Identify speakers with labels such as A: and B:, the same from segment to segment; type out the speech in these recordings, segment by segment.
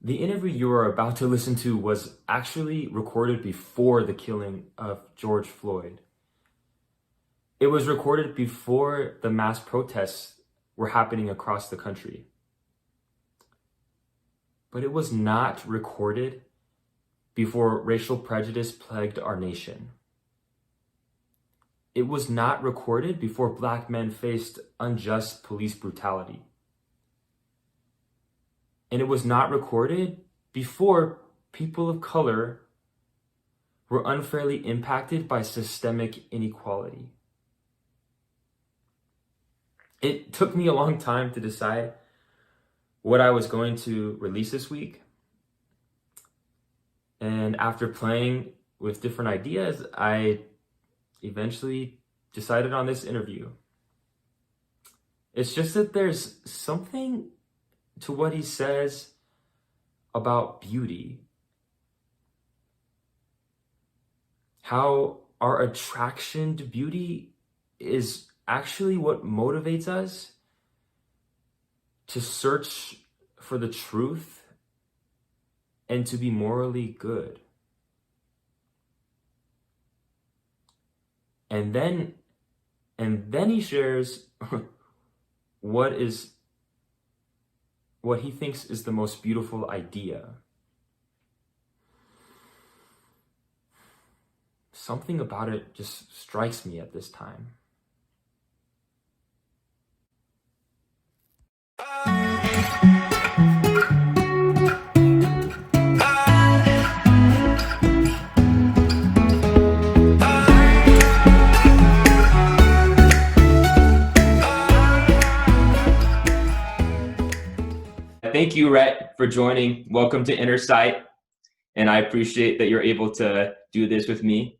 A: The interview you are about to listen to was actually recorded before the killing of George Floyd. It was recorded before the mass protests were happening across the country. But it was not recorded before racial prejudice plagued our nation. It was not recorded before Black men faced unjust police brutality. And it was not recorded before people of color were unfairly impacted by systemic inequality. It took me a long time to decide what I was going to release this week. And after playing with different ideas, I eventually decided on this interview. It's just that there's something to what he says about beauty. How our attraction to beauty is actually what motivates us to search for the truth and to be morally good. And then he shares what he thinks is the most beautiful idea. Something about it just strikes me at this time. Thank you, Rhett, for joining. Welcome to Inner Sight. And I appreciate that you're able to do this with me.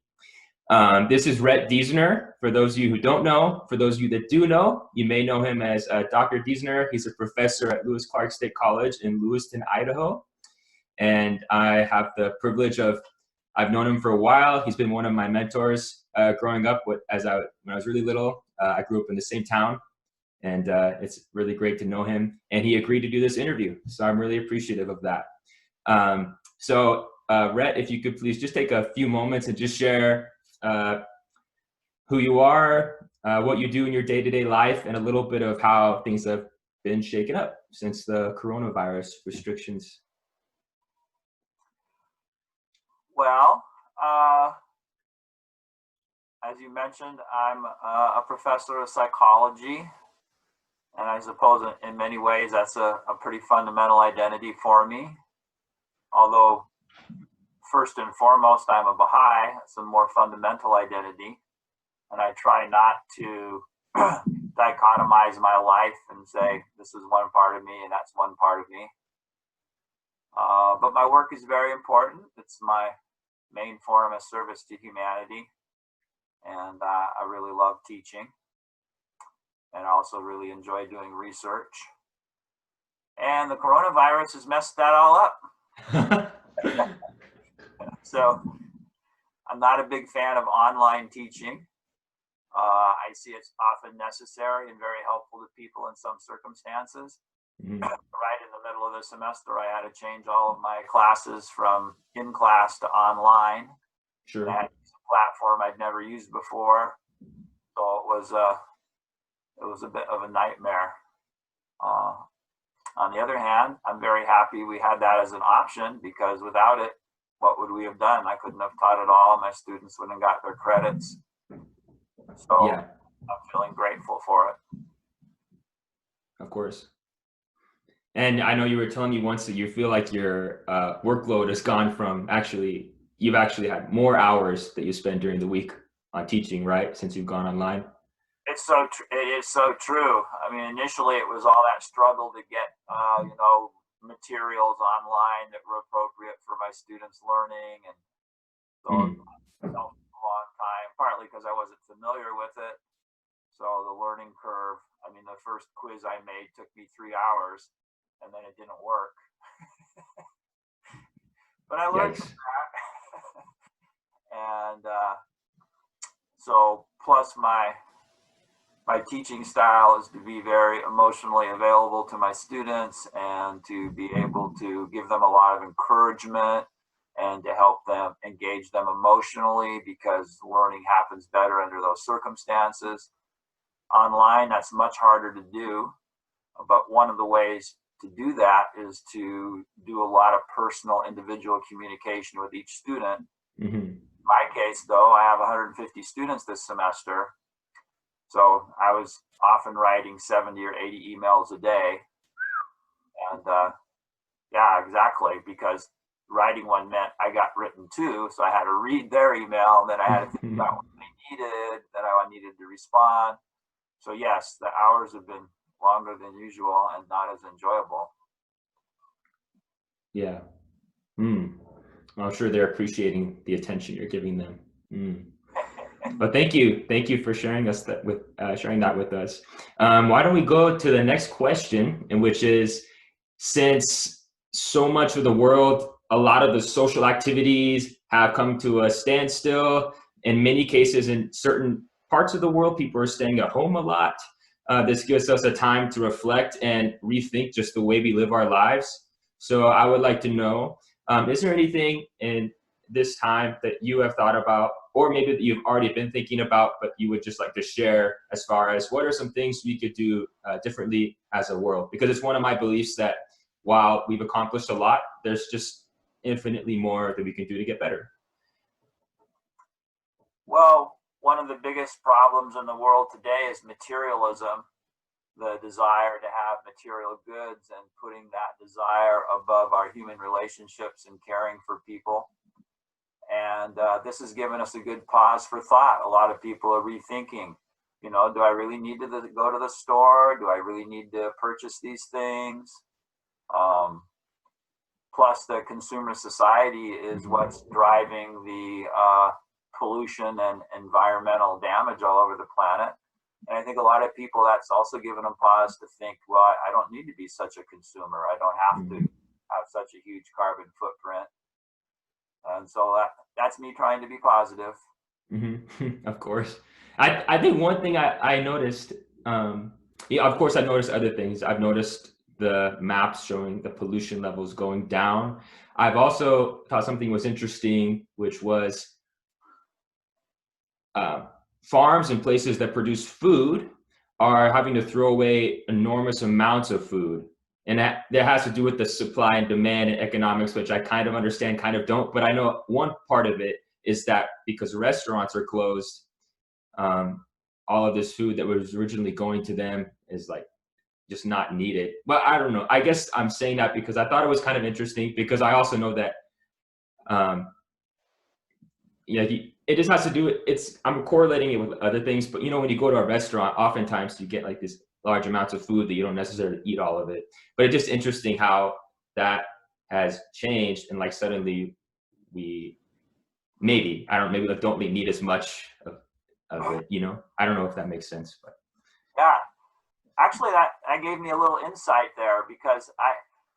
A: This is Rhett Diessner. For those of you who don't know, for those of you that do know, you may know him as Dr. Diessner. He's a professor at Lewis Clark State College in Lewiston, Idaho. And I have the privilege of, I've known him for a while. He's been one of my mentors growing up when I was really little. I grew up in the same town. And it's really great to know him. And he agreed to do this interview. So I'm really appreciative of that. Rhett, if you could please just take a few moments and just share who you are, what you do in your day-to-day life, and a little bit of how things have been shaken up since the coronavirus restrictions.
B: Well, as you mentioned, I'm a professor of psychology. And I suppose in many ways that's a pretty fundamental identity for me. Although first and foremost, I'm a Baha'i, it's a more fundamental identity. And I try not to dichotomize my life and say, this is one part of me and that's one part of me. But my work is very important. It's my main form of service to humanity. And I really love teaching. And I also really enjoy doing research. And the coronavirus has messed that all up. So I'm not a big fan of online teaching. I see it's often necessary and very helpful to people in some circumstances. Mm-hmm. Right in the middle of the semester, I had to change all of my classes from in-class to online.
A: Sure.
B: I had to use a platform I'd never used before. So it was a bit of a nightmare. On the other hand, I'm very happy we had that as an option, because without it, what would we have done? I couldn't have taught it all. My students wouldn't have got their credits. So yeah. I'm feeling grateful for it.
A: Of course. And I know you were telling me once that you feel like your workload has gone from you've actually had more hours that you spend during the week on teaching, right? Since you've gone online.
B: It is so true. I mean, initially it was all that struggle to get, materials online that were appropriate for my students' learning, and so it felt a long time. Partly because I wasn't familiar with it, so the learning curve. I mean, the first quiz I made took me 3 hours, and then it didn't work. But I learned from that, and so plus my my teaching style is to be very emotionally available to my students and to be able to give them a lot of encouragement and to help them engage them emotionally, because learning happens better under those circumstances. Online, that's much harder to do, but one of the ways to do that is to do a lot of personal individual communication with each student.
A: Mm-hmm.
B: In my case, though, I have 150 students this semester, so I was often writing 70 or 80 emails a day. And yeah, exactly, because writing one meant I got written to, so I had to read their email, and then I had to think about what they needed, then I needed to respond. So yes, the hours have been longer than usual and not as enjoyable.
A: Yeah. Mm. I'm sure they're appreciating the attention you're giving them. Mm. But thank you for sharing sharing that with us. Why don't we go to the next question, and which is, since so much of the world, a lot of the social activities have come to a standstill. In many cases, in certain parts of the world, people are staying at home a lot. This gives us a time to reflect and rethink just the way we live our lives. So I would like to know, is there anything in this time that you have thought about, or maybe that you've already been thinking about, but you would just like to share, as far as what are some things we could do differently as a world? Because it's one of my beliefs that while we've accomplished a lot, there's just infinitely more that we can do to get better.
B: Well, one of the biggest problems in the world today is materialism, the desire to have material goods and putting that desire above our human relationships and caring for people. And this has given us a good pause for thought. A lot of people are rethinking, do I really need to go to the store? Do I really need to purchase these things? Plus, the consumer society is what's driving the pollution and environmental damage all over the planet. And I think a lot of people, that's also given them pause to think, well, I don't need to be such a consumer. I don't have to have such a huge carbon footprint. And so that's me trying to be positive.
A: Mm-hmm. Of course. I think one thing I noticed, yeah, of course I noticed other things. I've noticed the maps showing the pollution levels going down. I've also thought something was interesting, which was farms and places that produce food are having to throw away enormous amounts of food. And that has to do with the supply and demand and economics, which I kind of understand, kind of don't. But I know one part of it is that because restaurants are closed, all of this food that was originally going to them is like just not needed. But I don't know. I guess I'm saying that because I thought it was kind of interesting, because I also know that it just has to do with I'm correlating it with other things, but when you go to a restaurant, oftentimes you get like this large amounts of food that you don't necessarily eat all of it. But it's just interesting how that has changed, and like suddenly we maybe like don't really need as much of it. I don't know if that makes sense, but
B: yeah, actually that gave me a little insight there, because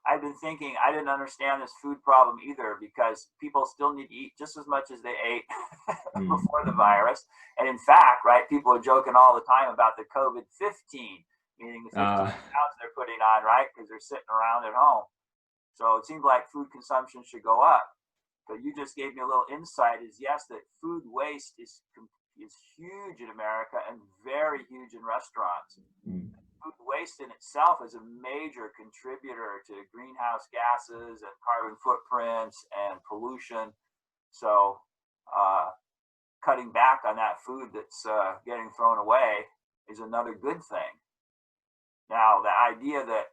B: I've been thinking I didn't understand this food problem either, because people still need to eat just as much as they ate before the virus. And in fact, right, people are joking all the time about the COVID-15, meaning the 15 pounds they're putting on, right, because they're sitting around at home. So it seems like food consumption should go up. But you just gave me a little insight, is yes, that food waste is huge in America and very huge in restaurants. Food waste in itself is a major contributor to greenhouse gases and carbon footprints and pollution. So cutting back on that food that's getting thrown away is another good thing. Now, the idea that,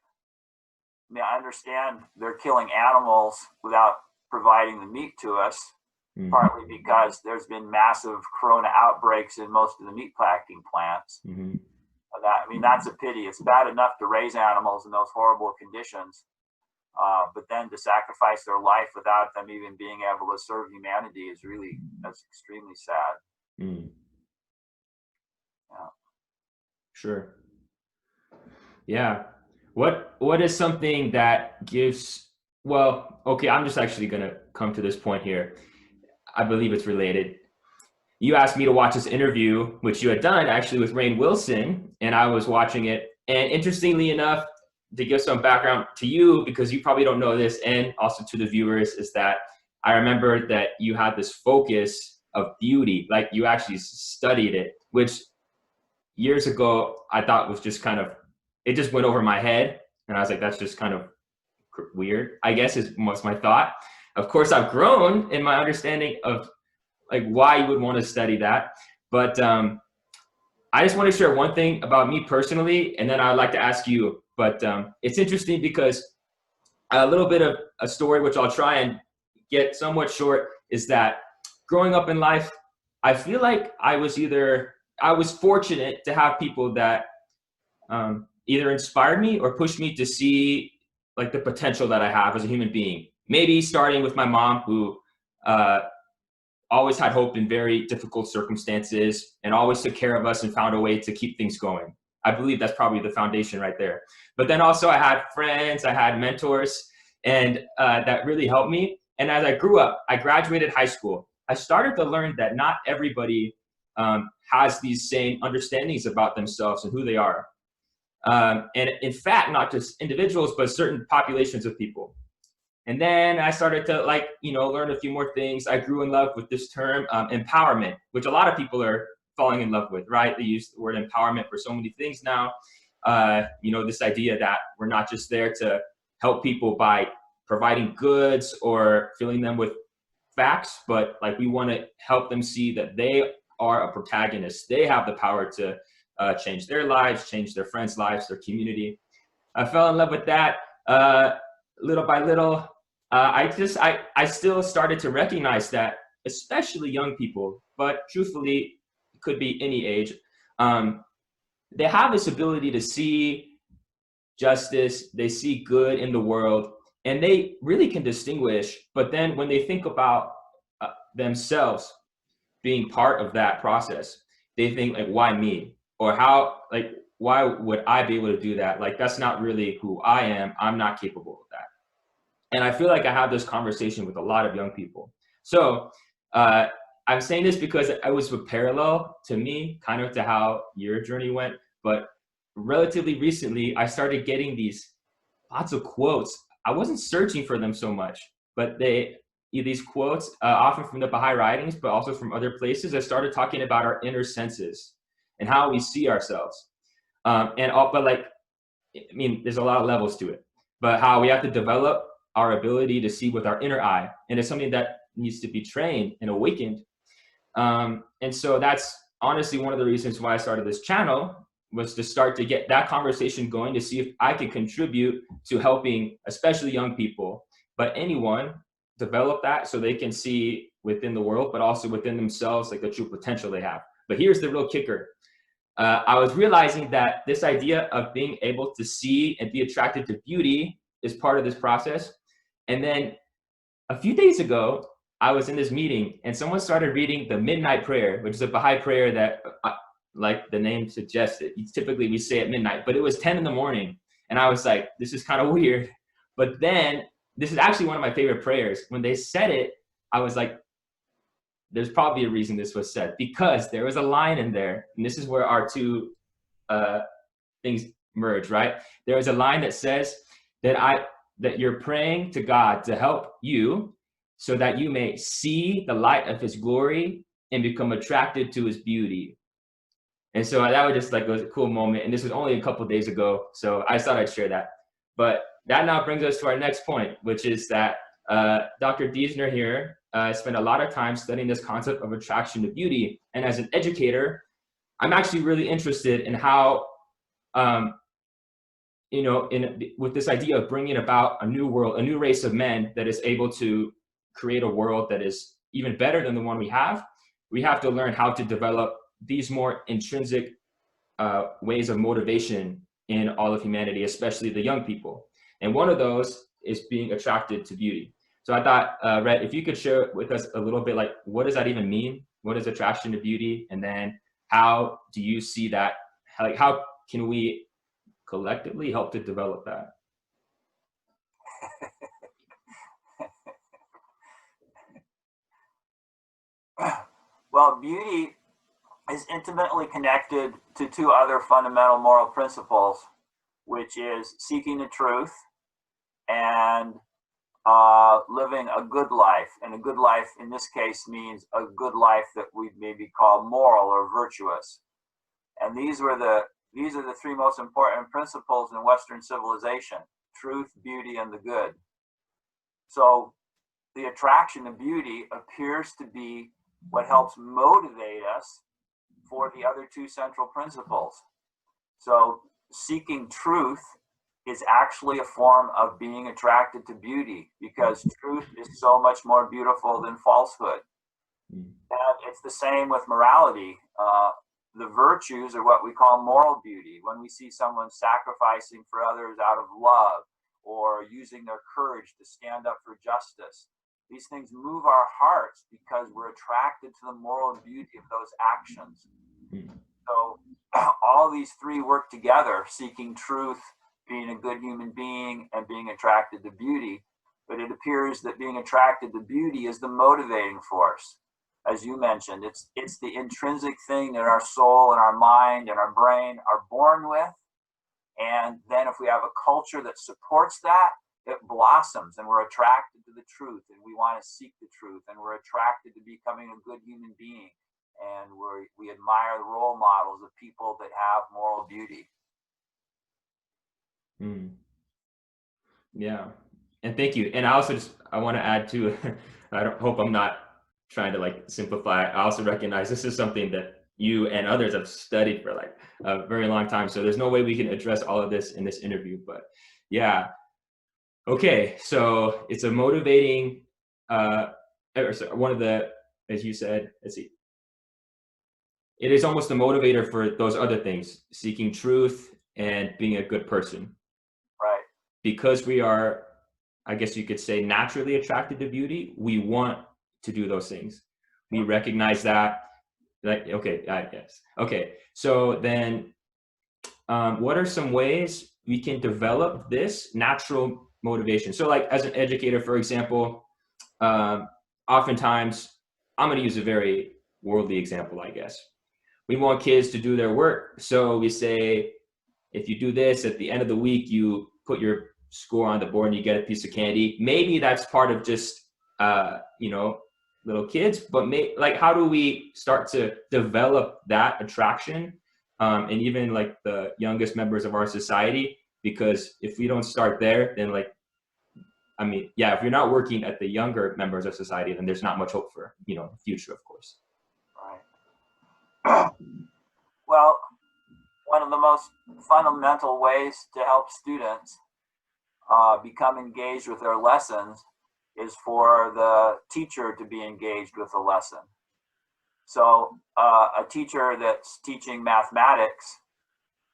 B: I understand they're killing animals without providing the meat to us, partly because there's been massive corona outbreaks in most of the meat packing plants. That's a pity. It's bad enough to raise animals in those horrible conditions, but then to sacrifice their life without them even being able to serve humanity that's extremely sad. Yeah.
A: Sure. Yeah. What is something that gives, well, okay, I'm just actually going to come to this point here. I believe it's related. you asked me to watch this interview, which you had done actually with Rainn Wilson, and I was watching it. And interestingly enough, to give some background to you, because you probably don't know this, and also to the viewers, is that I remember that you had this focus of beauty, like you actually studied it, which years ago I thought was just kind of, it just went over my head. And I was like, that's just kind of weird, I guess is was my thought. Of course, I've grown in my understanding of like why you would want to study that. But I just want to share one thing about me personally, and then I'd like to ask you. But it's interesting because a little bit of a story, which I'll try and get somewhat short, is that growing up in life, I feel like I was fortunate to have people that either inspired me or pushed me to see like the potential that I have as a human being. Maybe starting with my mom, who always had hope in very difficult circumstances and always took care of us and found a way to keep things going. I believe that's probably the foundation right there. But then also I had friends, I had mentors, and that really helped me. And as I grew up, I graduated high school. I started to learn that not everybody has these same understandings about themselves and who they are. And in fact, not just individuals, but certain populations of people. And then I started to learn a few more things. I grew in love with this term, empowerment, which a lot of people are falling in love with, right? They use the word empowerment for so many things now. This idea that we're not just there to help people by providing goods or filling them with facts, but like we want to help them see that they are a protagonist. They have the power to change their lives, change their friends' lives, their community. I fell in love with that little by little. I still started to recognize that, especially young people, but truthfully, it could be any age. They have this ability to see justice, they see good in the world, and they really can distinguish. But then when they think about themselves being part of that process, they think like, why me? Or why would I be able to do that? Like, that's not really who I am. I'm not capable of that. And I feel like I have this conversation with a lot of young people. So I'm saying this because it was a parallel to me, kind of to how your journey went. But relatively recently, I started getting lots of quotes. I wasn't searching for them so much, but these quotes, often from the Baha'i writings, but also from other places, I started talking about our inner senses and how we see ourselves. There's a lot of levels to it, but how we have to develop our ability to see with our inner eye. And it's something that needs to be trained and awakened. And so that's honestly one of the reasons why I started this channel, was to start to get that conversation going, to see if I could contribute to helping, especially young people, but anyone, develop that so they can see within the world, but also within themselves, like the true potential they have. But here's the real kicker. I was realizing that this idea of being able to see and be attracted to beauty is part of this process. And then a few days ago, I was in this meeting and someone started reading the Midnight Prayer, which is a Baha'i prayer that, like the name suggests, typically we say at midnight, but it was 10 in the morning. And I was like, this is kind of weird. But then this is actually one of my favorite prayers. When they said it, I was like, there's probably a reason this was said, because there was a line in there, and this is where our two things merge, right? There is a line that says that you're praying to God to help you so that you may see the light of his glory and become attracted to his beauty. And so that was just like, it was a cool moment. And this was only a couple days ago, so I thought I'd share that. But that now brings us to our next point, which is that Dr. Diessner here spent a lot of time studying this concept of attraction to beauty. And as an educator, I'm actually really interested in how, with this idea of bringing about a new world, a new race of men that is able to create a world that is even better than the one we have to learn how to develop these more intrinsic ways of motivation in all of humanity, especially the young people. And one of those is being attracted to beauty. So I thought, Rhett, if you could share with us a little bit, like, what does that even mean? What is attraction to beauty? And then how do you see that? How can we collectively help to develop that?
B: Well, Well, beauty is intimately connected to two other fundamental moral principles, which is seeking the truth and living a good life. And a good life in this case means a good life that we maybe call moral or virtuous. And these are the three most important principles in Western civilization: truth, beauty, and the good. So the attraction to beauty appears to be what helps motivate us for the other two central principles. So seeking truth is actually a form of being attracted to beauty, because truth is so much more beautiful than falsehood. And it's the same with morality. The virtues are what we call moral beauty. When we see someone sacrificing for others out of love, or using their courage to stand up for justice, these things move our hearts because we're attracted to the moral beauty of those actions. So all these three work together: seeking truth, being a good human being, and being attracted to beauty. But it appears that being attracted to beauty is the motivating force. As you mentioned, it's the intrinsic thing that our soul and our mind and our brain are born with. And then if we have a culture that supports that, it blossoms, and we're attracted to the truth, and we want to seek the truth, and we're attracted to becoming a good human being, and we admire the role models of people that have moral beauty.
A: Yeah, and thank you. And I want to add too, I hope I'm not trying to like simplify. I also recognize this is something that you and others have studied for like a very long time. So there's no way we can address all of this in this interview, but yeah. Okay, so it's a motivating, one of the, as you said, let's see, it is almost a motivator for those other things: seeking truth and being a good person.
B: Right.
A: Because we are, I guess you could say, naturally attracted to beauty, we want to do those things. We recognize that, like, okay, yes. Okay, so then what are some ways we can develop this natural motivation? So like as an educator, for example, oftentimes, I'm going to use a very worldly example, I guess. We want kids to do their work. So we say, if you do this, at the end of the week, you put your score on the board and you get a piece of candy. Maybe that's part of just, little kids, but like, how do we start to develop that attraction? And even like the youngest members of our society, because if we don't start there, then like, I mean, yeah, if you're not working at the younger members of society, then there's not much hope for, the future, of course.
B: Right. Well, one of the most fundamental ways to help students become engaged with their lessons is for the teacher to be engaged with the lesson. So a teacher that's teaching mathematics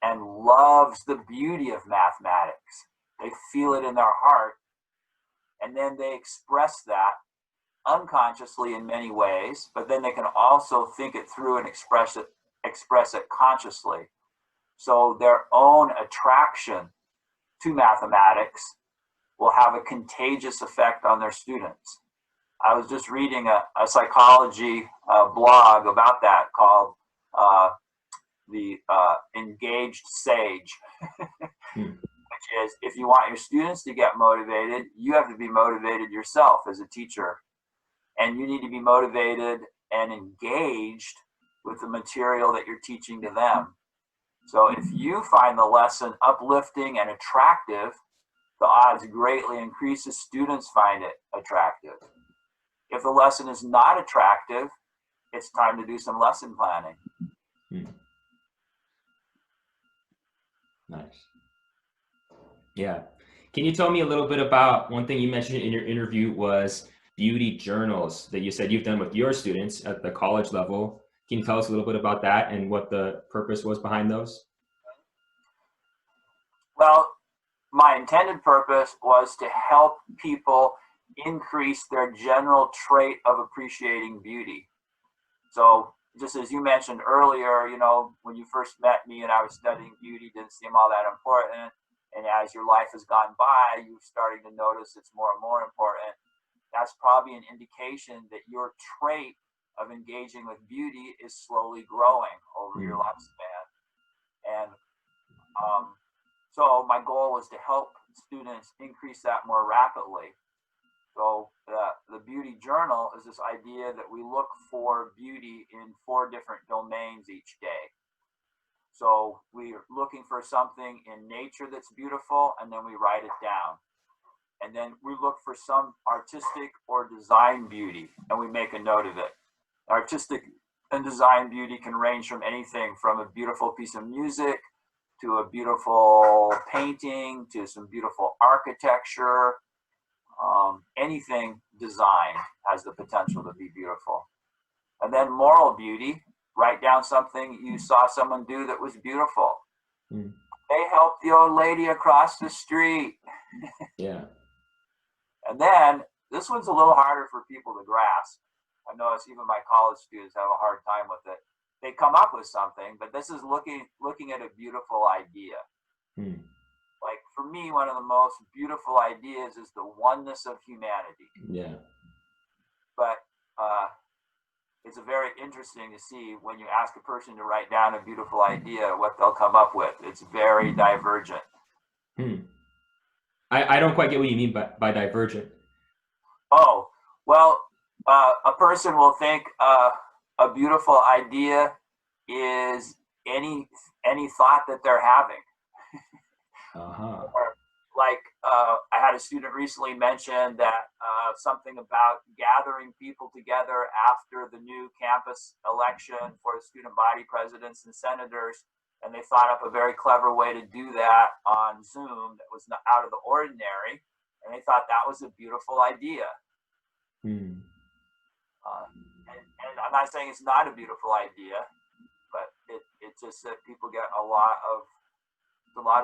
B: and loves the beauty of mathematics, they feel it in their heart, and then they express that unconsciously in many ways, but then they can also think it through and express it consciously. So their own attraction to mathematics will have a contagious effect on their students. I was just reading a psychology blog about that called the Engaged Sage, which is, if you want your students to get motivated, you have to be motivated yourself as a teacher. And you need to be motivated and engaged with the material that you're teaching to them. So if you find the lesson uplifting and attractive, the odds greatly increase as students find it attractive. If the lesson is not attractive, it's time to do some lesson planning.
A: Nice. Yeah. Can you tell me a little bit about one thing you mentioned in your interview was beauty journals that you said you've done with your students at the college level? Can you tell us a little bit about that and what the purpose was behind those?
B: Well, my intended purpose was to help people increase their general trait of appreciating beauty. So just as you mentioned earlier, when you first met me and I was studying beauty, didn't seem all that important. And as your life has gone by, you're starting to notice it's more and more important. That's probably an indication that your trait of engaging with beauty is slowly growing over your lifespan. And so my goal is to help students increase that more rapidly. So the beauty journal is this idea that we look for beauty in 4 different domains each day. So we're looking for something in nature that's beautiful, and then we write it down. And then we look for some artistic or design beauty, and we make a note of it. Artistic and design beauty can range from anything from a beautiful piece of music to a beautiful painting to some beautiful architecture. Anything designed has the potential to be beautiful. And then moral beauty, write down something you saw someone do that was beautiful. They helped the old lady across the street.
A: Yeah.
B: And then this one's a little harder for people to grasp. I notice even my college students have a hard time with it. They come up with something, but this is looking at a beautiful idea. Like for me, one of the most beautiful ideas is the oneness of humanity.
A: Yeah.
B: But it's very interesting to see when you ask a person to write down a beautiful idea, what they'll come up with. It's very divergent.
A: I don't quite get what you mean by divergent.
B: Oh, well, a person will think a beautiful idea is any thought that they're having. Or like I had a student recently mention that something about gathering people together after the new campus election for the student body presidents and senators, and they thought up a very clever way to do that on Zoom that was not out of the ordinary, and they thought that was a beautiful idea. And I'm not saying it's not a beautiful idea, but it's just that people get a lot of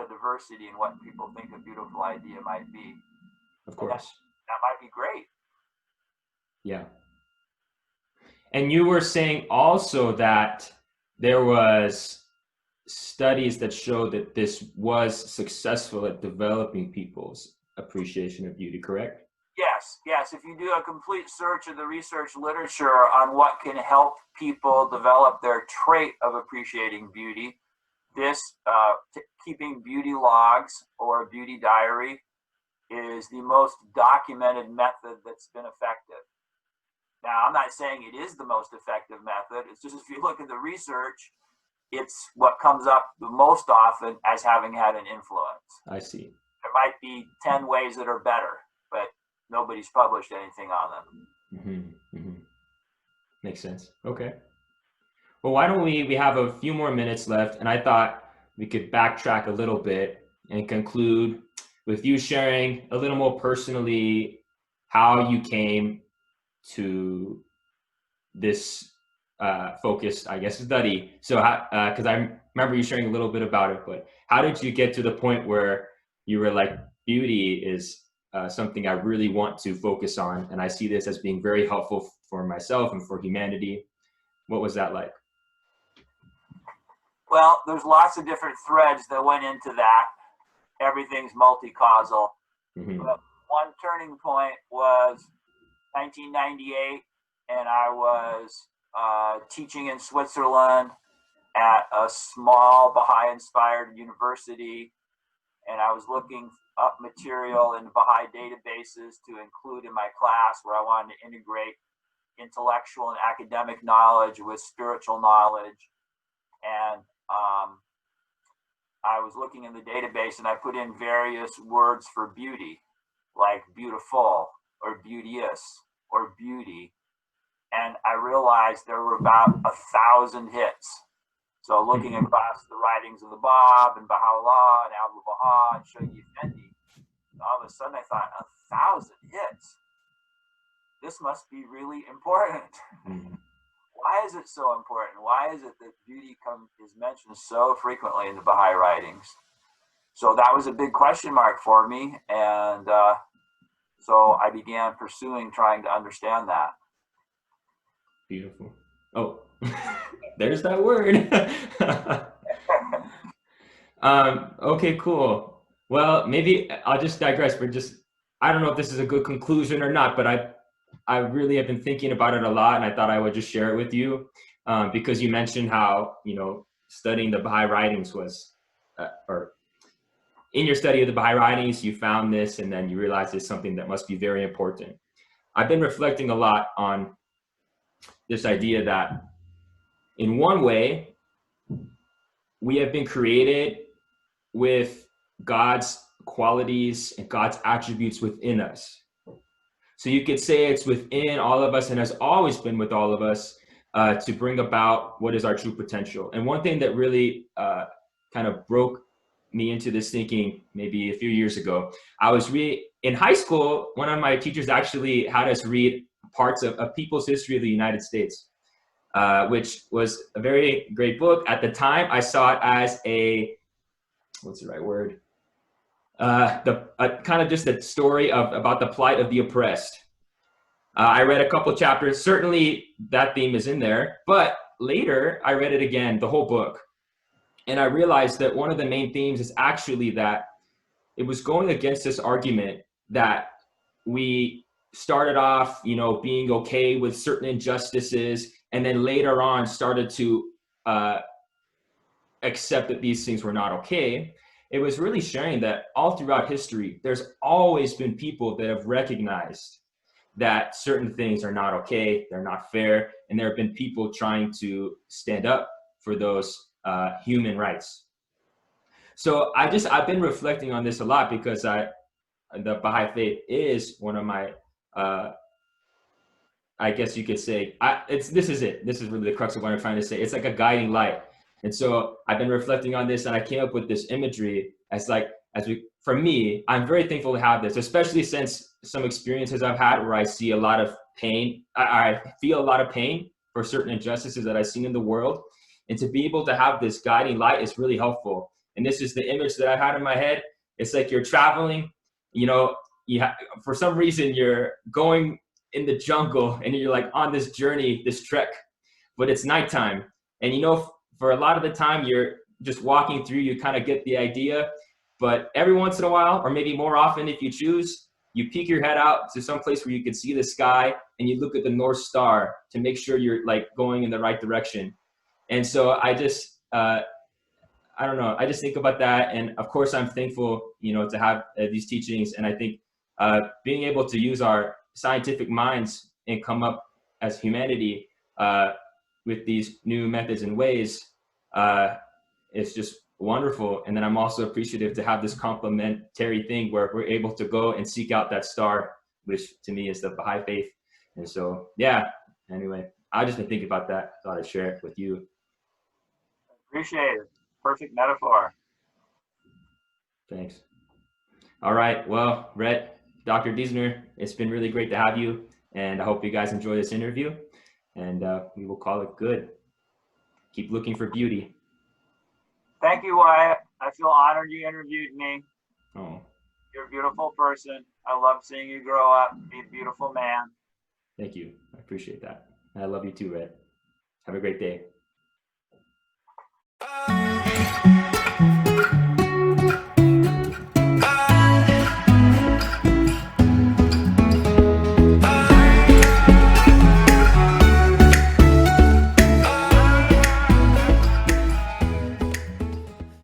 B: diversity in what people think a beautiful idea might be.
A: Of course.
B: That might be great.
A: Yeah. And you were saying also that there was studies that showed that this was successful at developing people's appreciation of beauty, correct?
B: Yes. If you do a complete search of the research literature on what can help people develop their trait of appreciating beauty, this keeping beauty logs or a beauty diary is the most documented method that's been effective. Now, I'm not saying it is the most effective method. It's just if you look at the research, it's what comes up the most often as having had an influence.
A: I see.
B: There might be 10 ways that are better, but nobody's published anything on them.
A: Makes sense. Okay. Well, why don't we have a few more minutes left, and I thought we could backtrack a little bit and conclude with you sharing a little more personally how you came to this focused, I guess, study. So, because I remember you sharing a little bit about it, but how did you get to the point where you were like, beauty is something I really want to focus on, and I see this as being very helpful for myself and for humanity? What was that like?
B: Well, there's lots of different threads that went into that. Everything's multi-causal. But one turning point was 1998, and I was teaching in Switzerland at a small Baha'i-inspired university, and I was looking up material in Baha'i databases to include in my class where I wanted to integrate intellectual and academic knowledge with spiritual knowledge. And I was looking in the database and I put in various words for beauty, like beautiful or beauteous or beauty. And I realized there were about 1,000 hits. So looking across the writings of the Bab and Baha'u'llah and Abdu'l-Baha and Shaykh Effendi, all of a sudden I thought, 1,000 hits? This must be really important. Why is it so important? Why is it that beauty is mentioned so frequently in the Baha'i writings? So that was a big question mark for me. And so I began trying to understand that.
A: Beautiful. Oh, there's that word. Okay, cool. Well, maybe I'll just digress. I don't know if this is a good conclusion or not, but I really have been thinking about it a lot, and I thought I would just share it with you because you mentioned how, studying the Baha'i writings was, or in your study of the Baha'i writings, you found this, and then you realized it's something that must be very important. I've been reflecting a lot on this idea that in one way, we have been created with God's qualities and God's attributes within us. So you could say it's within all of us and has always been with all of us to bring about what is our true potential. And one thing that really kind of broke me into this thinking maybe a few years ago, I was in high school, one of my teachers actually had us read parts of People's History of the United States, which was a very great book. At the time, I saw it as what's the right word? Kind of just a story about the plight of the oppressed. I read a couple chapters. Certainly that theme is in there, but later I read it again, the whole book. And I realized that one of the main themes is actually that it was going against this argument that we started off, being okay with certain injustices, and then later on started to accept that these things were not okay. It was really sharing that all throughout history, there's always been people that have recognized that certain things are not okay, they're not fair, and there have been people trying to stand up for those human rights. So I've been reflecting on this a lot because the Baha'i faith is one of my, I guess you could say, this is it. This is really the crux of what I'm trying to say. It's like a guiding light. And so I've been reflecting on this, and I came up with this imagery for me, I'm very thankful to have this, especially since some experiences I've had where I see a lot of pain. I feel a lot of pain for certain injustices that I've seen in the world. And to be able to have this guiding light is really helpful. And this is the image that I had in my head. It's like you're traveling, for some reason you're going in the jungle and you're like on this journey, this trek, but it's nighttime. And for a lot of the time you're just walking through, you kind of get the idea. But every once in a while, or maybe more often if you choose, you peek your head out to some place where you can see the sky and you look at the North Star to make sure you're like going in the right direction. And so I just, I don't know, I just think about that. And of course, I'm thankful, to have these teachings. And I think being able to use our scientific minds and come up as humanity with these new methods and ways, it's just wonderful. And then I'm also appreciative to have this complementary thing where we're able to go and seek out that star, which to me is the Baha'i faith. And so, yeah, anyway, I just been thinking about that. Thought I'd share it with you.
B: Appreciate it. Perfect metaphor.
A: Thanks. All right. Well, Rhett, Dr. Diessner, it's been really great to have you. And I hope you guys enjoy this interview. And we will call it good. Keep looking for beauty.
B: Thank you, Wyatt. I feel honored you interviewed me.
A: Oh,
B: You're a beautiful person. I love seeing you grow up, be a beautiful man.
A: thank you. I appreciate that. I love you too, Rhett. Have a great day.